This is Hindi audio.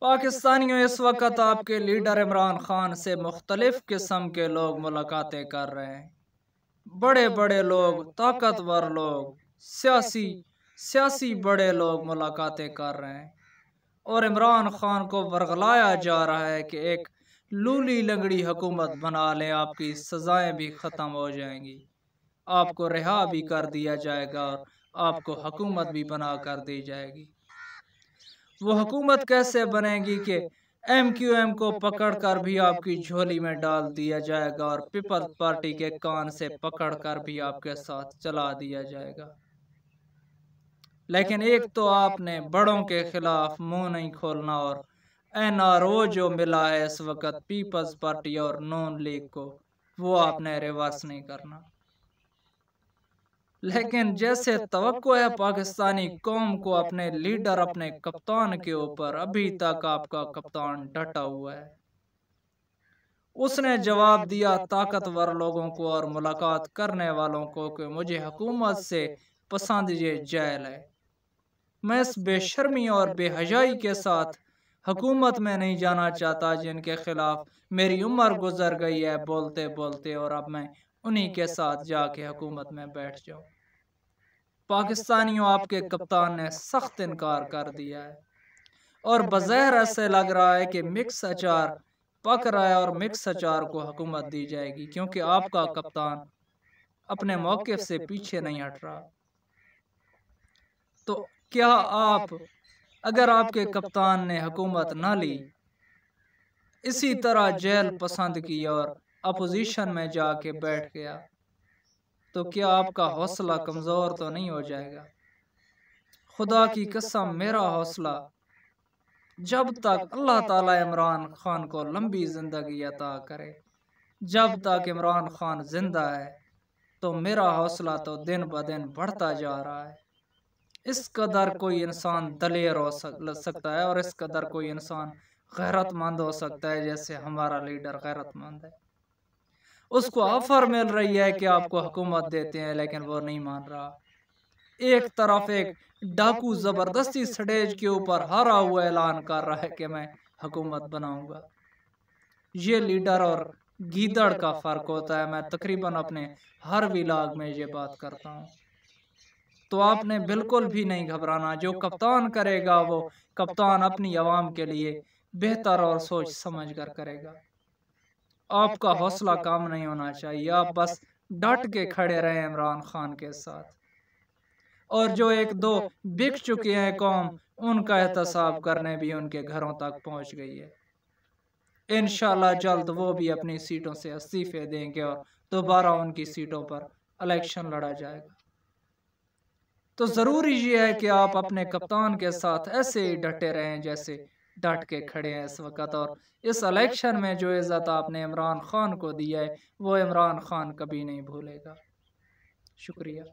पाकिस्तानियों, इस वक्त आपके लीडर इमरान खान से मुख्तलिफ किस्म के लोग मुलाकातें कर रहे हैं। बड़े बड़े लोग, ताकतवर लोग, सियासी सियासी बड़े लोग मुलाकातें कर रहे हैं और इमरान खान को वर्गलाया जा रहा है कि एक लूली लंगड़ी हुकूमत बना लें, आपकी सजाएं भी ख़त्म हो जाएंगी, आपको रिहा भी कर दिया जाएगा और आपको हुकूमत भी बना कर दी जाएगी। वो हुकूमत कैसे बनेगी कि MQM को पकड़कर भी आपकी झोली में डाल दिया जाएगा और पीपल्स पार्टी के कान से पकड़कर भी आपके साथ चला दिया जाएगा। लेकिन एक तो आपने बड़ों के खिलाफ मुंह नहीं खोलना और NRO जो मिला है इस वक्त पीपल्स पार्टी और नून लीग को, वो आपने रिवर्स नहीं करना। लेकिन जैसे तवक्को है पाकिस्तानी कौम को अपने लीडर, अपने कप्तान के ऊपर, अभी तक आपका कप्तान डटा हुआ है। उसने जवाब दिया ताकतवर लोगों को और मुलाकात करने वालों को कि मुझे हुकूमत से पसंद ये जेल है। मैं इस बेशर्मी और बेहयाई के साथ हुकूमत में नहीं जाना चाहता जिनके खिलाफ मेरी उम्र गुजर गई है बोलते बोलते, और अब मैं उन्हीं के साथ जाके हुकूमत में बैठ जाऊं। पाकिस्तानियों, आपके कप्तान ने सख्त इनकार कर दिया है और बज़ाहिर ऐसे लग रहा है कि मिक्स अचार पक रहा है और मिक्स अचार को हुकूमत दी जाएगी, क्योंकि आपका कप्तान अपने मौक़िफ़ से पीछे नहीं हट रहा। तो क्या आप, अगर आपके कप्तान ने हुकूमत न ली, इसी तरह जेल पसंद की और अपोजिशन में जाके बैठ गया, तो क्या आपका हौसला कमज़ोर तो नहीं हो जाएगा? खुदा की कसम, मेरा हौसला, जब तक अल्लाह ताला इमरान खान को लंबी ज़िंदगी अता करे, जब तक इमरान खान जिंदा है, तो मेरा हौसला तो दिन ब दिन बढ़ता जा रहा है। इस कदर कोई इंसान दलेर हो सकता है और इस कदर कोई इंसान गैरतमंद हो सकता है जैसे हमारा लीडर गैरतमंद है। उसको ऑफर मिल रही है कि आपको हुकूमत देते हैं, लेकिन वो नहीं मान रहा। एक तरफ एक डाकू जबरदस्ती स्टेज के ऊपर हारा हुआ ऐलान कर रहा है कि मैं हुकूमत बनाऊंगा। ये लीडर और गीदड़ का फर्क होता है। मैं तकरीबन अपने हर व्लॉग में ये बात करता हूँ। तो आपने बिल्कुल भी नहीं घबराना। जो कप्तान करेगा वो कप्तान अपनी आवाम के लिए बेहतर और सोच समझ कर करेगा। आपका हौसला कम नहीं होना चाहिए। आप बस डट के खड़े रहें इमरान खान के साथ। और जो एक दो बिक चुके हैं कौम, उनका एहतसाब करने भी उनके घरों तक पहुंच गई है। इंशाल्लाह जल्द वो भी अपनी सीटों से इस्तीफे देंगे और दोबारा उनकी सीटों पर इलेक्शन लड़ा जाएगा। तो ज़रूरी ये है कि आप अपने कप्तान के साथ ऐसे ही डटे रहें जैसे डट के खड़े हैं इस वक्त। और इस इलेक्शन में जो इज़्ज़त आपने इमरान खान को दी है, वो इमरान खान कभी नहीं भूलेगा। शुक्रिया।